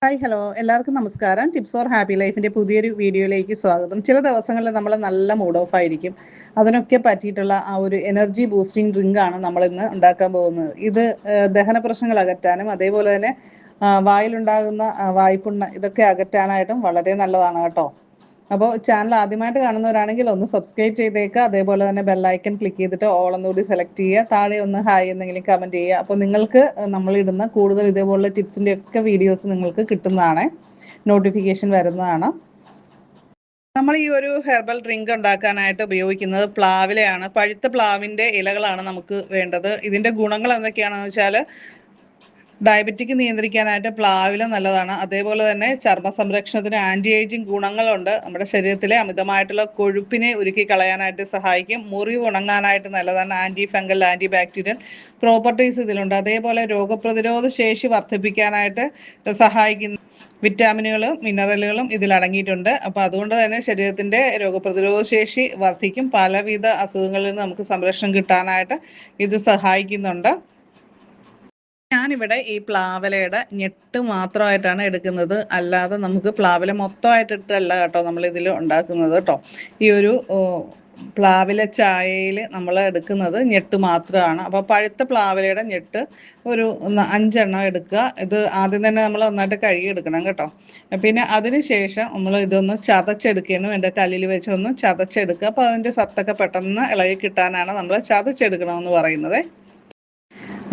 Hi hello എല്ലാവർക്കും നമസ്കാരം. Tips four happy ലൈഫിൻ്റെ പുതിയൊരു വീഡിയോയിലേക്ക് സ്വാഗതം. ചില ദിവസങ്ങളിൽ നമ്മൾ നല്ല മൂഡ് ഓഫ് ആയിരിക്കും. അതിനൊക്കെ പറ്റിയിട്ടുള്ള ആ ഒരു എനർജി ബൂസ്റ്റിംഗ് ഡ്രിങ്കാണ് നമ്മളിന്ന് ഉണ്ടാക്കാൻ പോകുന്നത്. ഇത് ദഹന പ്രശ്നങ്ങൾ അകറ്റാനും അതേപോലെ തന്നെ വായിലുണ്ടാകുന്ന വായ്പുണ്ണ് ഇതൊക്കെ അകറ്റാനായിട്ടും വളരെ നല്ലതാണ് കേട്ടോ. അപ്പോൾ ചാനൽ ആദ്യമായിട്ട് കാണുന്നവരാണെങ്കിൽ ഒന്ന് സബ്സ്ക്രൈബ് ചെയ്തേക്കുക. അതേപോലെ തന്നെ ബെല്ലൈക്കൺ ക്ലിക്ക് ചെയ്തിട്ട് ഓൾ ഒന്നുകൂടി സെലക്ട് ചെയ്യുക. താഴെ ഒന്ന് ഹായ് എന്തെങ്കിലും കമൻറ്റ് ചെയ്യുക. അപ്പോൾ നിങ്ങൾക്ക് നമ്മളിടുന്ന കൂടുതൽ ഇതേപോലുള്ള ടിപ്സിൻ്റെ ഒക്കെ വീഡിയോസ് നിങ്ങൾക്ക് കിട്ടുന്നതാണ്, നോട്ടിഫിക്കേഷൻ വരുന്നതാണ്. നമ്മൾ ഈ ഒരു ഹെർബൽ ഡ്രിങ്ക് ഉണ്ടാക്കാനായിട്ട് ഉപയോഗിക്കുന്നത് പ്ലാവിലയാണ്. പഴുത്ത പ്ലാവിൻ്റെ ഇലകളാണ് നമുക്ക് വേണ്ടത്. ഇതിൻ്റെ ഗുണങ്ങൾ എന്തൊക്കെയാണെന്ന് വെച്ചാൽ ഡയബറ്റിക് നിയന്ത്രിക്കാനായിട്ട് പ്ലാവില നല്ലതാണ്. അതേപോലെ തന്നെ ചർമ്മ സംരക്ഷണത്തിന് ആൻറ്റി ഏജിങ് ഗുണങ്ങളുണ്ട്. നമ്മുടെ ശരീരത്തിലെ അമിതമായിട്ടുള്ള കൊഴുപ്പിനെ ഉരുക്കി കളയാനായിട്ട് സഹായിക്കും. മുറിവ് ഉണങ്ങാനായിട്ട് നല്ലതാണ്. Anti fungal, anti bacterial properties ഇതിലുണ്ട്. അതേപോലെ രോഗപ്രതിരോധ ശേഷി വർദ്ധിപ്പിക്കാനായിട്ട് സഹായിക്കുന്ന വിറ്റാമിനുകളും മിനറലുകളും ഇതിലടങ്ങിയിട്ടുണ്ട്. അപ്പോൾ അതുകൊണ്ട് തന്നെ ശരീരത്തിൻ്റെ രോഗപ്രതിരോധ ശേഷി വർദ്ധിക്കും. പലവിധ അസുഖങ്ങളിൽ നിന്ന് നമുക്ക് സംരക്ഷണം കിട്ടാനായിട്ട് ഇത് സഹായിക്കുന്നുണ്ട്. ഞാനിവിടെ ഈ പ്ലാവിലയുടെ ഞെട്ട് മാത്രമായിട്ടാണ് എടുക്കുന്നത്. അല്ലാതെ നമുക്ക് പ്ലാവില മൊത്തമായിട്ടിട്ടല്ല കേട്ടോ നമ്മളിതിൽ ഉണ്ടാക്കുന്നത് കേട്ടോ. ഈ ഒരു പ്ലാവില ചായയിൽ നമ്മൾ എടുക്കുന്നത് ഞെട്ട് മാത്രമാണ്. അപ്പോൾ പഴുത്ത പ്ലാവിലയുടെ ഞെട്ട് ഒരു 5 എണ്ണം എടുക്കുക. ഇത് ആദ്യം തന്നെ നമ്മൾ നന്നായിട്ട് കഴുകി എടുക്കണം കേട്ടോ. പിന്നെ അതിന് ശേഷം നമ്മൾ ഇതൊന്ന് ചതച്ചെടുക്കുകയാണ് വേണ്ട. കല്ലിൽ വെച്ചൊന്ന് ചതച്ചെടുക്കുക. അപ്പോൾ അതിൻ്റെ സത്തൊക്കെ പെട്ടെന്ന് ഇളകി കിട്ടാനാണ് നമ്മൾ ചതച്ചെടുക്കണമെന്ന് പറയുന്നത്.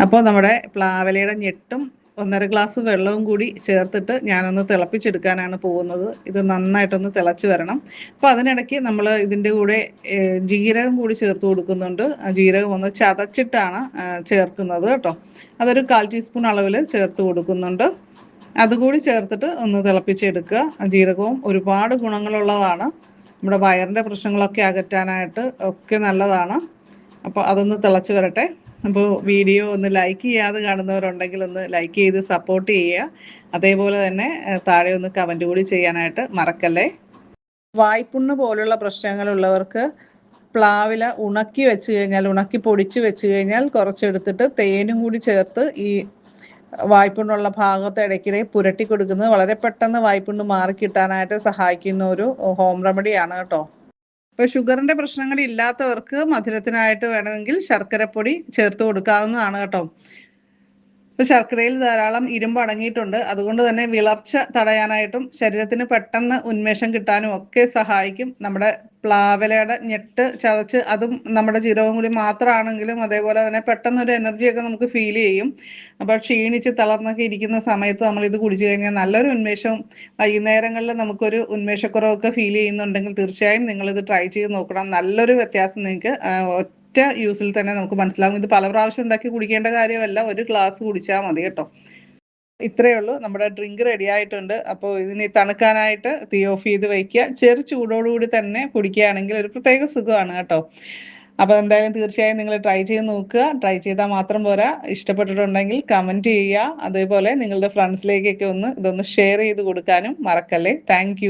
അപ്പോൾ നമ്മുടെ പ്ലാവിലയുടെ ഞെട്ടും 1.5 ഗ്ലാസ് വെള്ളവും കൂടി ചേർത്തിട്ട് ഞാനൊന്ന് തിളപ്പിച്ചെടുക്കാനാണ് പോകുന്നത്. ഇത് നന്നായിട്ടൊന്ന് തിളച്ച് വരണം. അപ്പോൾ അതിനിടയ്ക്ക് നമ്മൾ ഇതിൻ്റെ കൂടെ ജീരകം കൂടി ചേർത്ത് കൊടുക്കുന്നുണ്ട്. ജീരകം ഒന്ന് ചതച്ചിട്ടാണ് ചേർക്കുന്നത് കേട്ടോ. അതൊരു 1/4 ടീസ്പൂൺ അളവിൽ ചേർത്ത് കൊടുക്കുന്നുണ്ട്. അതുകൂടി ചേർത്തിട്ട് ഒന്ന് തിളപ്പിച്ചെടുക്കുക. ജീരകവും ഒരുപാട് ഗുണങ്ങളുള്ളതാണ്. നമ്മുടെ വയറിൻ്റെ പ്രശ്നങ്ങളൊക്കെ അകറ്റാനായിട്ട് ഒക്കെ നല്ലതാണ്. അപ്പോൾ അതൊന്ന് തിളച്ച് വരട്ടെ. അപ്പോൾ വീഡിയോ ഒന്ന് ലൈക്ക് ചെയ്യാതെ കാണുന്നവരുണ്ടെങ്കിൽ ഒന്ന് ലൈക്ക് ചെയ്ത് സപ്പോർട്ട് ചെയ്യുക. അതേപോലെ തന്നെ താഴെ ഒന്ന് കമൻറ്റ് കൂടി ചെയ്യാനായിട്ട് മറക്കല്ലേ. വായ്പുണ്ണ് പോലുള്ള പ്രശ്നങ്ങളുള്ളവർക്ക് പ്ലാവില ഉണക്കി വെച്ച് കഴിഞ്ഞാൽ, ഉണക്കി പൊടിച്ച് വെച്ച് കഴിഞ്ഞാൽ കുറച്ചെടുത്തിട്ട് തേനും കൂടി ചേർത്ത് ഈ വായ്പുണ്ണുള്ള ഭാഗത്ത് ഇടയ്ക്കിടെ പുരട്ടി കൊടുക്കുന്നത് വളരെ പെട്ടെന്ന് വായ്പുണ്ണ് മാറിക്കിട്ടാനായിട്ട് സഹായിക്കുന്ന ഒരു ഹോം റെമഡിയാണ് കേട്ടോ. ഇപ്പോൾ ഷുഗറിൻ്റെ പ്രശ്നങ്ങൾ ഇല്ലാത്തവർക്ക് മധുരത്തിനായിട്ട് വേണമെങ്കിൽ ശർക്കരപ്പൊടി ചേർത്ത് കൊടുക്കാവുന്നതാണ് കേട്ടോ. ഇപ്പോൾ ശർക്കരയിൽ ധാരാളം ഇരുമ്പ് അടങ്ങിയിട്ടുണ്ട്. അതുകൊണ്ട് തന്നെ വിളർച്ച തടയാനായിട്ടും ശരീരത്തിന് പെട്ടെന്ന് ഉന്മേഷം കിട്ടാനും ഒക്കെ സഹായിക്കും. നമ്മുടെ പ്ലാവിലയുടെ ഞെട്ട് ചതച്ച് അതും നമ്മുടെ ജീരകവും കൂടി മാത്രമാണെങ്കിലും അതേപോലെ തന്നെ പെട്ടെന്നൊരു എനർജിയൊക്കെ നമുക്ക് ഫീൽ ചെയ്യും. അപ്പോൾ ക്ഷീണിച്ച് തളർന്നൊക്കെ ഇരിക്കുന്ന സമയത്ത് നമ്മളിത് കുടിച്ചു കഴിഞ്ഞാൽ നല്ലൊരു ഉന്മേഷവും, വൈകുന്നേരങ്ങളിൽ നമുക്കൊരു ഉന്മേഷക്കുറവൊക്കെ ഫീൽ ചെയ്യുന്നുണ്ടെങ്കിൽ തീർച്ചയായും നിങ്ങളിത് ട്രൈ ചെയ്ത് നോക്കണം. നല്ലൊരു വ്യത്യാസം നിങ്ങൾക്ക് ഒറ്റ യൂസിൽ തന്നെ നമുക്ക് മനസ്സിലാകും. ഇത് പല പ്രാവശ്യം ഉണ്ടാക്കി കുടിക്കേണ്ട കാര്യമല്ല, ഒരു ഗ്ലാസ് കുടിച്ചാൽ മതി കേട്ടോ. ഇത്രയേ ഉള്ളൂ, നമ്മുടെ ഡ്രിങ്ക് റെഡി ആയിട്ടുണ്ട്. അപ്പോൾ ഇതിന് തണുക്കാനായിട്ട് തീ ഓഫ് ചെയ്ത് വയ്ക്കുക. ചെറു ചൂടോടുകൂടി തന്നെ കുടിക്കുകയാണെങ്കിൽ ഒരു പ്രത്യേക സുഖമാണ് കേട്ടോ. അപ്പോൾ എന്തായാലും തീർച്ചയായും നിങ്ങൾ ട്രൈ ചെയ്ത് നോക്കുക. ട്രൈ ചെയ്താൽ മാത്രം പോരാ, ഇഷ്ടപ്പെട്ടിട്ടുണ്ടെങ്കിൽ കമൻറ്റ് ചെയ്യുക. അതേപോലെ നിങ്ങളുടെ ഫ്രണ്ട്സിലേക്കൊക്കെ ഇതൊന്ന് ഷെയർ ചെയ്ത് കൊടുക്കാനും മറക്കല്ലേ. താങ്ക്